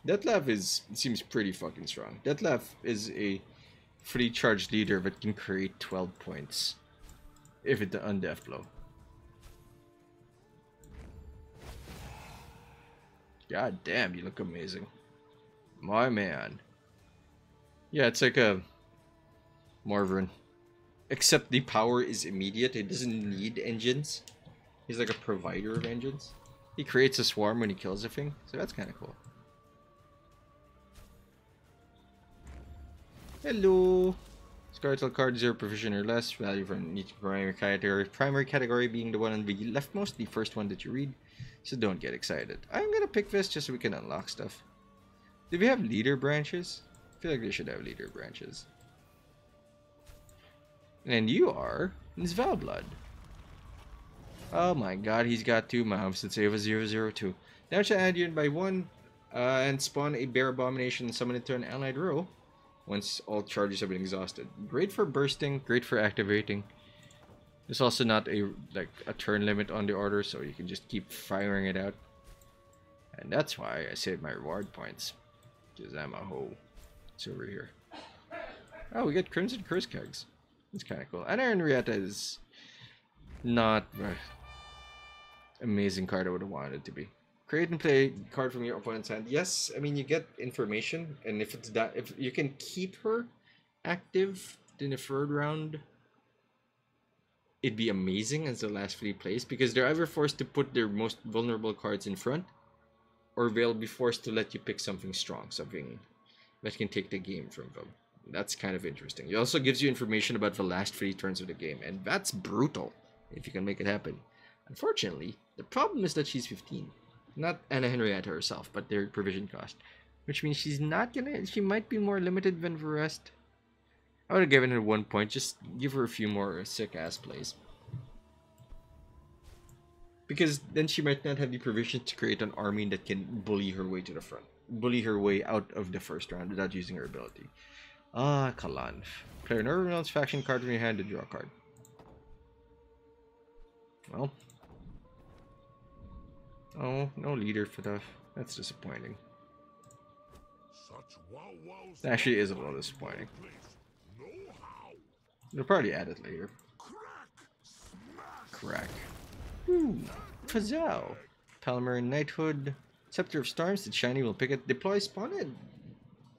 Detlef seems pretty fucking strong. Detlef is a free charge leader that can create 12 points if it's on death blow. God damn, you look amazing. My man. Yeah, it's like a Marvin. Except the power is immediate. It doesn't need engines. He's like a provider of engines. He creates a swarm when he kills a thing. So that's kind of cool. Hello. Skeletal card 0 provision or less. Value from each primary category. Primary category being the one on the leftmost. The first one that you read. So don't get excited. I'm going to pick this just so we can unlock stuff. Do we have leader branches? I feel like they should have leader branches. And you are Svalblood. Oh my god, he's got 2 mobs. Let's say it was 002. Now to add unit by 1 and spawn a bear abomination and summon it to an allied row once all charges have been exhausted. Great for bursting, great for activating. There's also not a turn limit on the order, so you can just keep firing it out. And that's why I saved my reward points. Because I'm a hoe. It's over here. Oh, we get Crimson Curse kegs. That's kind of cool. And Henrietta is not the amazing card I would have wanted it to be. Create and play card from your opponent's hand. Yes, I mean you get information, and if it's that, if you can keep her active in the 3rd round, it'd be amazing as the last fleet plays because they're either forced to put their most vulnerable cards in front, or they'll be forced to let you pick something strong, something that can take the game from them. That's kind of interesting. It also gives you information about the last 3 turns of the game, and that's brutal if you can make it happen. Unfortunately, the problem is that she's 15. Not Anna Henrietta herself, but their provision cost. Which means she might be more limited than the rest. I would have given her 1 point, just give her a few more sick ass plays. Because then she might not have the provision to create an army that can bully her way to the front. Bully her way out of the first round without using her ability. Ah, Kalan. Player never reveals faction card from your hand to draw a card. Well. Oh, no leader for the... That's disappointing. It actually is a little disappointing. They'll probably add it later. Crack. Fazal. Palmer Knighthood. Scepter of Storms. The shiny will pick it. Deploy spawn it.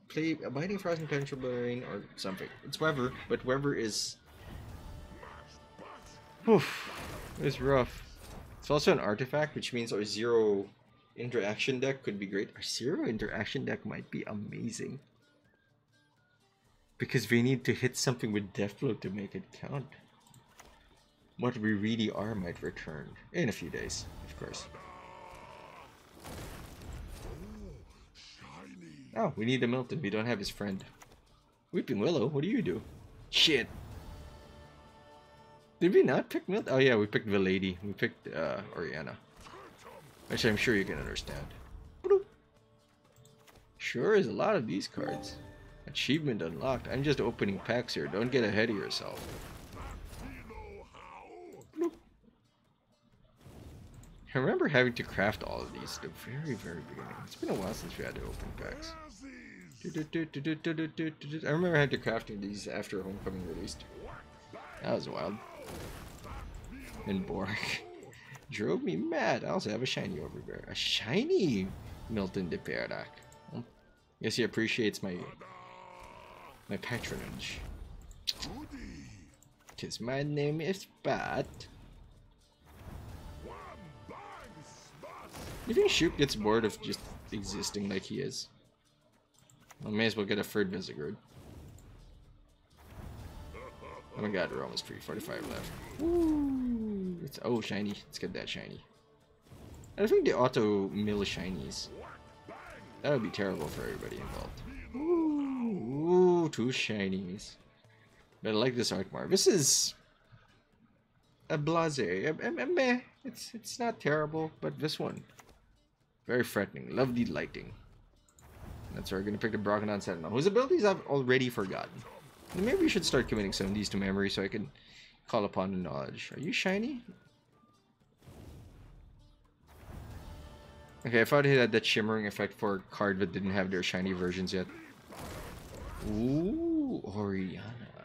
Play Abiding Frozen Potential Rain or something. It's Weather, but Weather is... Oof. It's rough. It's also an artifact, which means our 0 interaction deck could be great. Our 0 interaction deck might be amazing. Because we need to hit something with Deathblow to make it count. What we really are might return in a few days, of course. Oh, we need a Milton. We don't have his friend. Weeping Willow, what do you do? Shit. Did we not pick Milton? Oh yeah, we picked the lady. We picked Oriana. Which I'm sure you can understand. Sure is a lot of these cards. Achievement unlocked. I'm just opening packs here. Don't get ahead of yourself. I remember having to craft all of these at the very, very beginning. It's been a while since we had to open packs. I remember having to crafting these after Homecoming released. That was wild. And boring. Drove me mad. I also have a shiny over there. A shiny Milton de Perac. Well, guess he appreciates my patronage. 'Tis my name is Pat. You think Shoop gets bored of just existing like he is? I may as well get a third Visigourd. Oh my god, we're almost 345 left. Woo! It's, oh, shiny. Let's get that shiny. I think they auto mill shinies. That would be terrible for everybody involved. Ooh, 2 shinies. But I like this Arkmar. This is a blase. Meh. It's not terrible, but this one, very threatening. Love the lighting. That's why we're gonna pick the Brocodon Sentinel, whose abilities I've already forgotten. Maybe we should start committing some of these to memory so I can call upon the knowledge. Are you shiny? Okay, I thought it had that shimmering effect for a card that didn't have their shiny versions yet. Ooh, Oriana.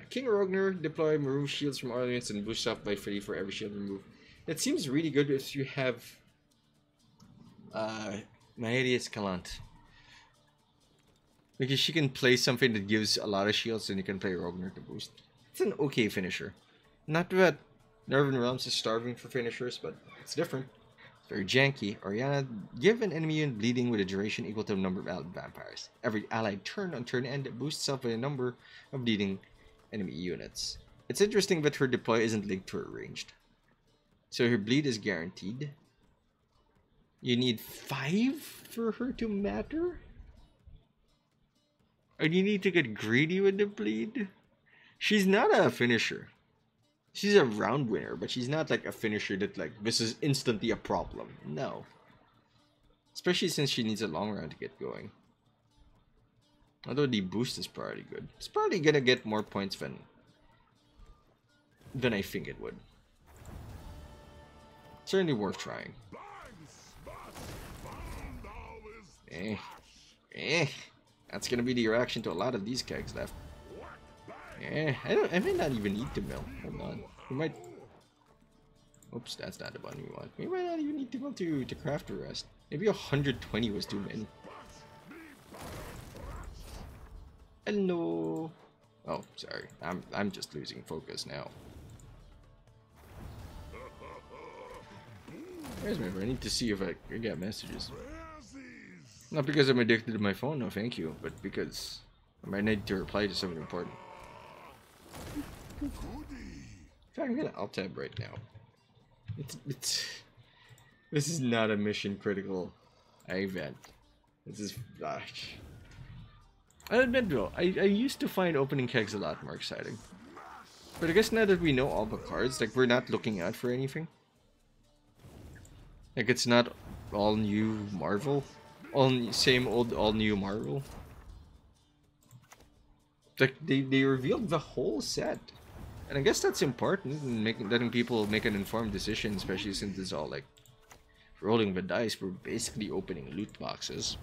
King Rogner, deploy remove shields from audience and boost up by 3 for every shield removed. That seems really good if you have Maerius Kalant. Because she can play something that gives a lot of shields and you can play Rogner to boost. It's an okay finisher. Not that Nervin Realms is starving for finishers, but it's different. It's very janky. Oriana, give an enemy unit bleeding with a duration equal to the number of allied vampires. Every allied turn on turn end boosts itself by a number of bleeding enemy units. It's interesting that her deploy isn't linked to her ranged. So her bleed is guaranteed. You need 5 for her to matter? And you need to get greedy with the bleed? She's not a finisher. She's a round winner, but she's not like a finisher that like, this is instantly a problem. No. Especially since she needs a long round to get going. Although the boost is probably good. It's probably gonna get more points than I think it would. Certainly worth trying. That's gonna be the reaction to a lot of these kegs left. I may not even need to mill. Hold on. We might... Oops, that's not the one we want. We might not even need to mill to craft the rest. Maybe 120 was too many. Hello. Oh, sorry. I'm just losing focus now. Where's my phone? I need to see if I get messages. Not because I'm addicted to my phone, no thank you, but because I might need to reply to something important. In fact, I'm gonna alt tab right now. This is not a mission critical event. This is gosh. I admit though, I used to find opening kegs a lot more exciting. But I guess now that we know all the cards, like we're not looking out for anything. Like it's not all new Marvel. Same old all new Marvel. Like they revealed the whole set. And I guess that's important in letting people make an informed decision, especially since it's all like rolling the dice. We're basically opening loot boxes.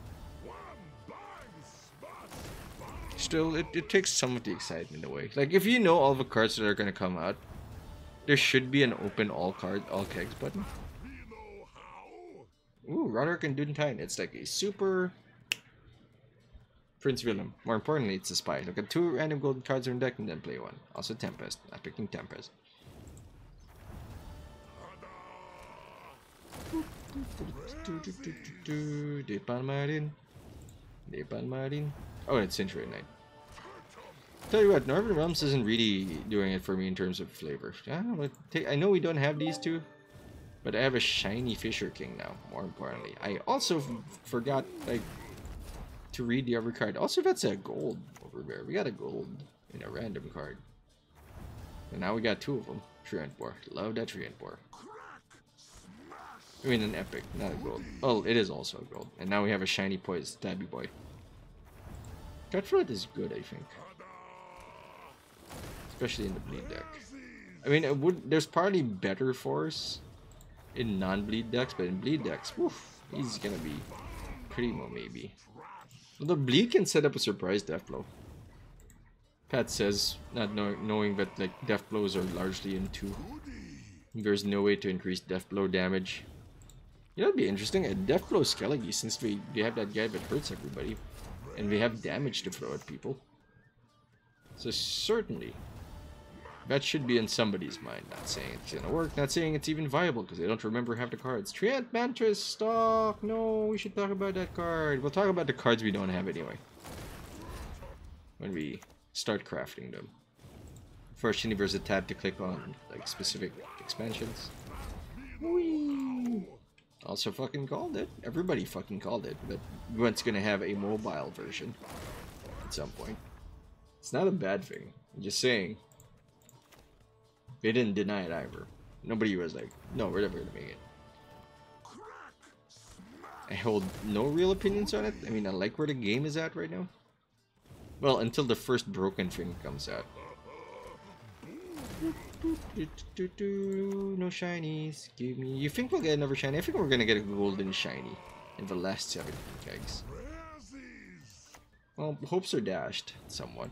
Still, it takes some of the excitement away. Like if you know all the cards that are gonna come out, there should be an open all kegs button. Ooh, Roderick and Duntine. It's like a super Prince Willem. More importantly, it's a spy. Look at 2 random golden cards in the deck and then play one. Also Tempest. Not picking Tempest. De Palmarin. Oh, it's Century Knight. Tell you what, Northern Realms isn't really doing it for me in terms of flavor. I know we don't have these two, but I have a shiny Fisher King now. More importantly, I also forgot to read the other card. Also, that's a gold over there. We got a gold in a random card, and now we got 2 of them. Treantbor, love that Treantbor. I mean, an epic, not a gold. Oh, it is also a gold, and now we have a shiny Poise Tabby Boy. Cutthroat is good, I think. Especially in the bleed deck. I mean, there's probably better force in non-bleed decks, but in bleed decks, woof, he's gonna be primo maybe. Although bleed can set up a surprise death blow. Pat says, not knowing that like death blows are largely in 2. There's no way to increase death blow damage. You know, it'd be interesting. A death blow Skellige, since we have that guy that hurts everybody, and we have damage to throw at people. So certainly, that should be in somebody's mind. Not saying it's gonna work, not saying it's even viable, because I don't remember half the cards. Treant Mantras stock! No, we should talk about that card. We'll talk about the cards we don't have anyway, when we start crafting them. Fortunately, there's a tab to click on, like, specific expansions. Whee! Also fucking called it. Everybody fucking called it, but Gwent's gonna have a mobile version at some point. It's not a bad thing. I'm just saying. They didn't deny it either. Nobody was like, no, we're never gonna make it. I hold no real opinions on it. I mean, I like where the game is at right now. Well, until the first broken thing comes out. No shinies. Give me. You think we'll get another shiny? I think we're gonna get a golden shiny in the last 17 kegs. Well, hopes are dashed somewhat.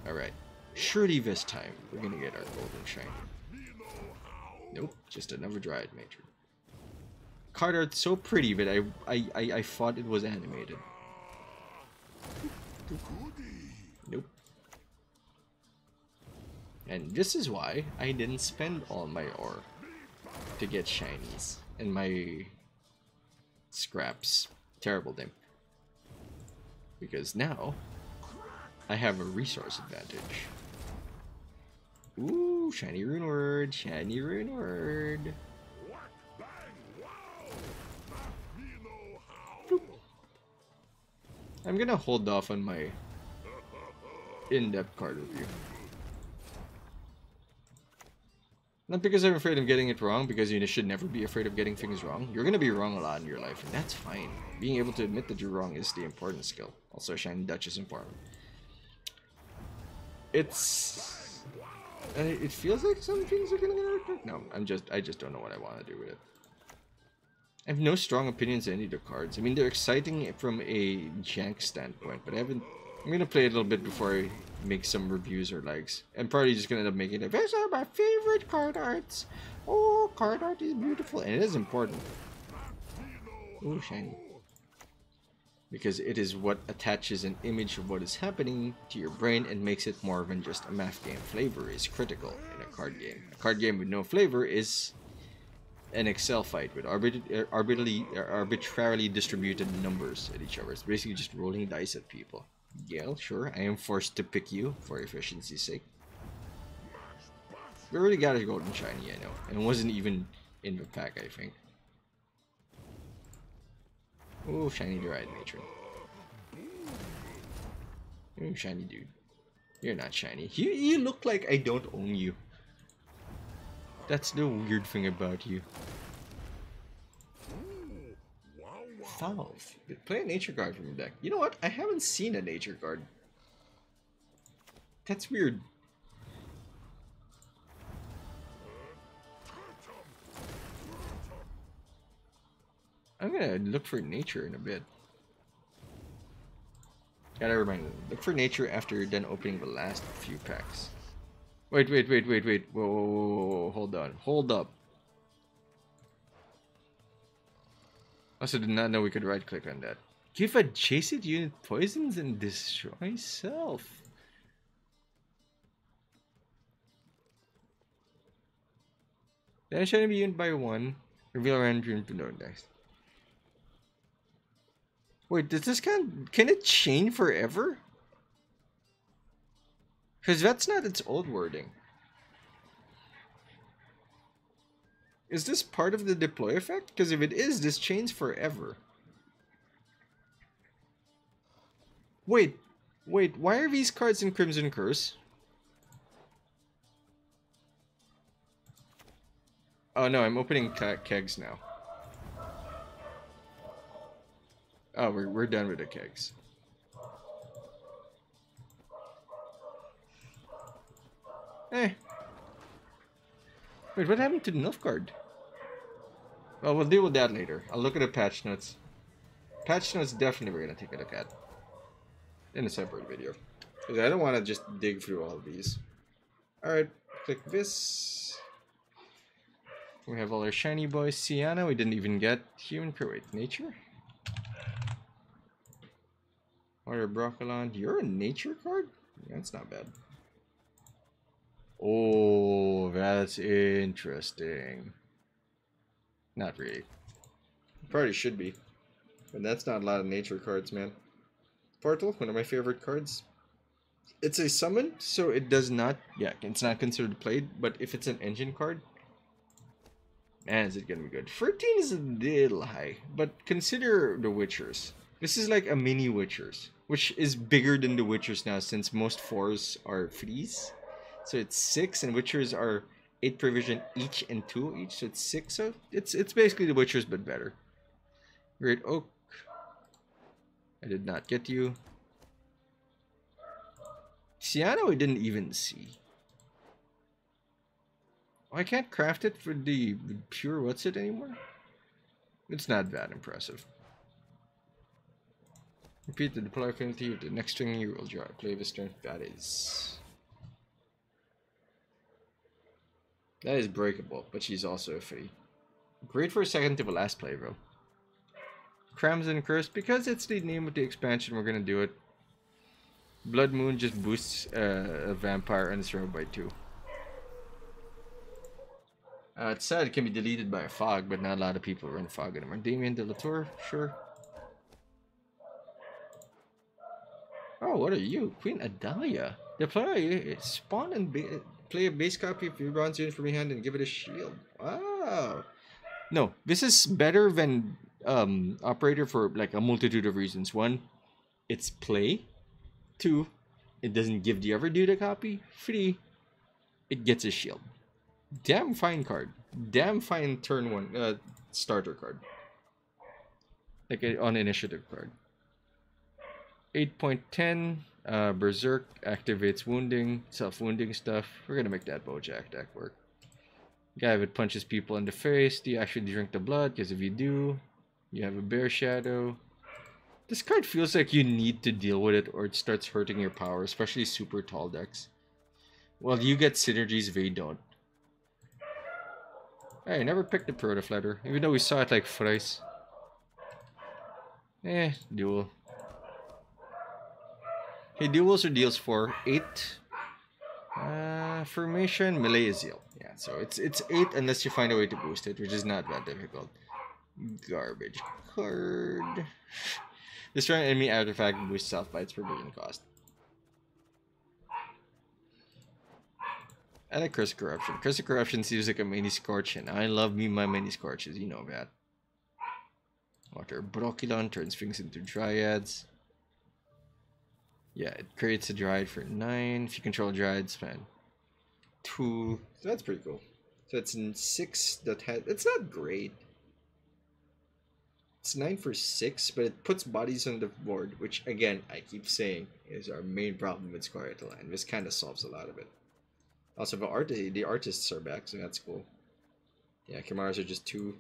Alright. Surely this time we're gonna get our golden shiny. Nope, just another Dryad Matron. Card art's so pretty that I thought it was animated. Nope. And this is why I didn't spend all my ore to get shinies and my scraps. Terrible name. Because now I have a resource advantage. Ooh, shiny rune word, shiny rune word. Boop. I'm gonna hold off on my in-depth card review. Not because I'm afraid of getting it wrong, because you should never be afraid of getting things wrong. You're gonna be wrong a lot in your life, and that's fine. Being able to admit that you're wrong is the important skill. Also, Shiny Dutch is important. It feels like some things are gonna get. No, I just don't know what I want to do with it. I have no strong opinions on any of the cards. I mean, they're exciting from a jank standpoint, but I'm gonna play a little bit before I make some reviews or likes. I'm probably just gonna end up making it. These are my favorite card arts. Oh, card art is beautiful, and it is important. Oh, shiny. Because it is what attaches an image of what is happening to your brain and makes it more than just a math game. Flavor is critical in a card game. A card game with no flavor is an Excel fight with arbitrarily distributed numbers at each other. It's basically just rolling dice at people. Gale, sure, I am forced to pick you for efficiency's sake. We already got a golden shiny, I know. And it wasn't even in the pack, I think. Oh, shiny Deride Matron. Oh, shiny dude. You're not shiny. You look like I don't own you. That's the weird thing about you. Valve. Play a nature card from your deck. You know what? I haven't seen a nature card. That's weird. I'm gonna look for nature in a bit. Gotta remind them. Look for nature after you're done opening the last few packs. Wait. Whoa. Hold on. Hold up. Also did not know we could right click on that. Give adjacent unit poisons and destroy self. Then shouldn't be unit by 1. Reveal random to no next. Wait, does this can it chain forever? Because that's not its old wording. Is this part of the deploy effect? Because if it is, this chains forever. Wait, why are these cards in Crimson Curse? Oh no, I'm opening kegs now. Oh, we're done with the kegs. Eh. Wait, what happened to the Nuff card? Well, we'll deal with that later. I'll look at the patch notes. Patch notes definitely we're gonna take a look at. In a separate video. Because I don't want to just dig through all of these. Alright, click this. We have all our shiny boys. Sienna, we didn't even get human wait, nature? Water Broccolon. You're a nature card? That's not bad. Oh, that's interesting. Not really. Probably should be. But that's not a lot of nature cards, man. Portal, one of my favorite cards. It's a summon, so it does not... Yeah, it's not considered played, but if it's an engine card... Man, is it gonna be good. 13 is a little high, but consider the Witchers. This is like a mini Witchers, which is bigger than the Witchers now since most 4s are 3s. So it's 6, and Witchers are 8 provision each and 2 each, so it's 6. So it's basically the Witchers, but better. Great Oak. I did not get you. Sienna, we didn't even see. Oh, I can't craft it for the pure what's it anymore? It's not that impressive. Repeat the deploy affinity of the next string you will draw. Play this turn. That is breakable, but she's also a free. Great for a second to the last play, bro. Crimson Curse, because it's the name of the expansion, we're gonna do it. Blood Moon just boosts a vampire and it's rolled by 2. It's sad it can be deleted by a fog, but not a lot of people run fog anymore. Damien de la Tour, sure. Oh, what are you? Queen Adalia. Deploy, spawn and play a base copy of your bronze unit from your hand and give it a shield. Wow. No, this is better than Operator for like a multitude of reasons. 1, it's play. 2, it doesn't give the other dude a copy. 3, it gets a shield. Damn fine card. Damn fine turn 1 starter card. Like on initiative card. 8.10 Berserk activates wounding, self-wounding stuff. We're gonna make that Bojack deck work. Guy that punches people in the face. Do you actually drink the blood? Because if you do, you have a Bear Shadow. This card feels like you need to deal with it or it starts hurting your power, especially super tall decks. Well, you get synergies, they don't. Hey, I never picked the Protoflatter, even though we saw it like thrice. Duel. Hey, duels or deals for 8. Formation, melee is Zeal. Yeah, so it's 8 unless you find a way to boost it, which is not that difficult. Garbage card. Destroy an enemy artifact and boost self by its per billion cost. I like Curse of Corruption. Curse of Corruption seems like a mini Scorch, and I love me my mini Scorches, you know that. Water Brokilon turns things into Dryads. Yeah, it creates a Dryad for 9. If you control Dryads, man. 2. So that's pretty cool. So it's in 6 that has. It's not great. It's 9 for 6, but it puts bodies on the board, which again, I keep saying, is our main problem with Squirtle, and this kind of solves a lot of it. Also, the artists are back, so that's cool. Yeah, Kimaras are just 2.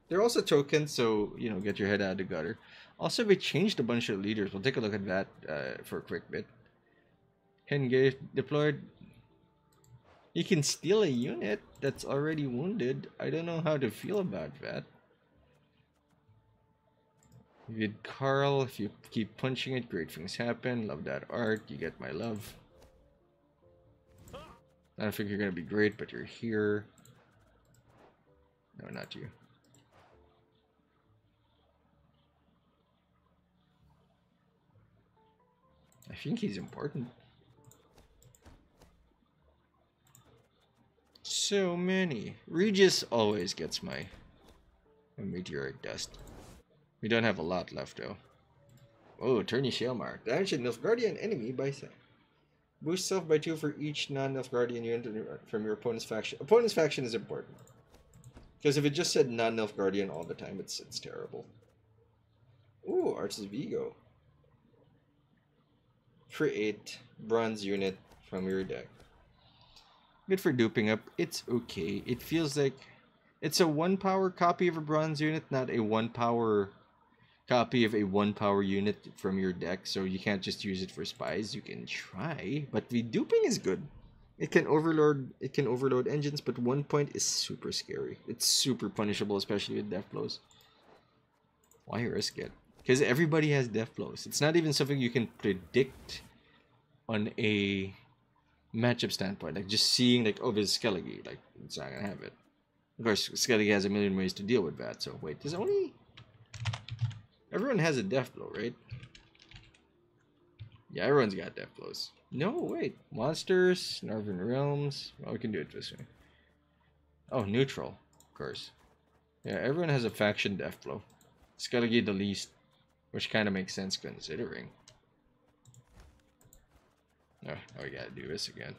They're also tokens, so, you know, get your head out of the gutter. Also, we changed a bunch of leaders. We'll take a look at that for a quick bit. Henge deployed. You can steal a unit that's already wounded. I don't know how to feel about that. You get Carl. If you keep punching it, great things happen. Love that art. You get my love. I don't think you're going to be great, but you're here. No, not you. I think he's important. So many. Regis always gets my meteoric dust. We don't have a lot left though. Oh, Tourney Shailmar. Damage a Nilfgaardian enemy by set. Boost self by 2 for each non-Nilfgaardian unit from your opponent's faction. Opponent's faction is important. Because if it just said non-Nilfgaardian all the time, it's terrible. Ooh, Arches Vigo. Create bronze unit from your deck. Good for duping up. It's okay. It feels like it's a 1 power copy of a bronze unit, not a 1 power copy of a 1 power unit from your deck. So you can't just use it for spies. You can try, but the duping is good. It can overload engines, but 1 point is super scary. It's super punishable, especially with death blows. Why risk it? Because everybody has death blows. It's not even something you can predict on a matchup standpoint. Like just seeing like, oh, there's Skellige. Like, it's not gonna have it. Of course, Skellige has a million ways to deal with that. So wait, there's only everyone has a death blow, right? Yeah, everyone's got death blows. No, wait. Monsters, Northern Realms. Well, we can do it this way. Oh, neutral, of course. Yeah, everyone has a faction death blow. Skellige the least, which kind of makes sense considering. Oh, now we gotta do this again.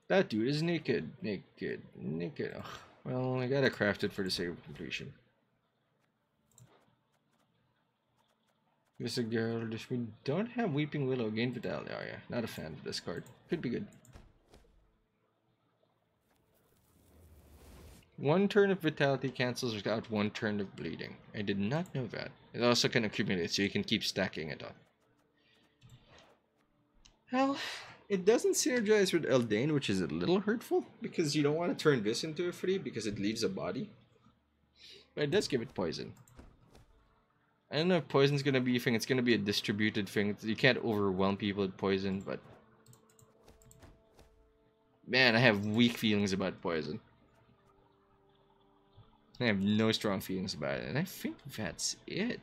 That dude is naked. Naked. Ugh. Well, I gotta craft it for the sake of completion. This a girl. We don't have Weeping Willow. Gain Vitality. Oh yeah, not a fan of this card. Could be good. 1 turn of Vitality cancels without 1 turn of Bleeding. I did not know that. It also can accumulate, so you can keep stacking it up. Well, it doesn't synergize with Eldain, which is a little hurtful, because you don't want to turn this into a free, because it leaves a body. But it does give it poison. I don't know if poison's gonna be a thing, it's gonna be a distributed thing. You can't overwhelm people with poison, but... Man, I have weak feelings about poison. I have no strong feelings about it, and I think that's it.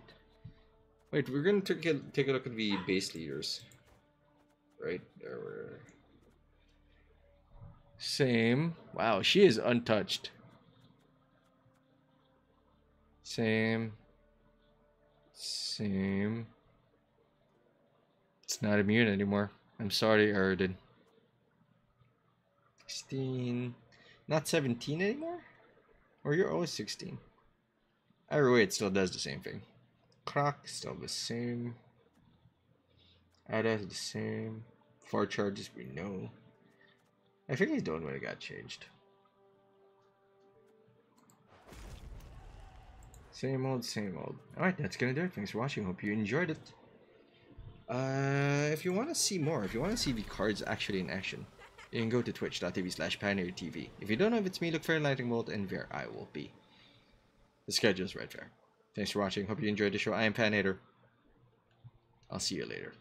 Wait, we're gonna take a look at the base leaders. Right? There we're... Same. Wow, she is untouched. Same. Same. It's not immune anymore. I'm sorry, Erdin. 16. Not 17 anymore? Or you're always 16? Either way, it still does the same thing. Croc, still the same. Ada is the same. 4 charges, we know. I think I don't when it got changed. Same old, same old. Alright, that's gonna do it. Thanks for watching. Hope you enjoyed it. If you want to see more, if you want to see the cards actually in action, you can go to twitch.tv/PatinatorTV. If you don't know if it's me, look for Lightning Bolt and there I will be. The schedule is right there. Thanks for watching. Hope you enjoyed the show. I am Patinator. I'll see you later.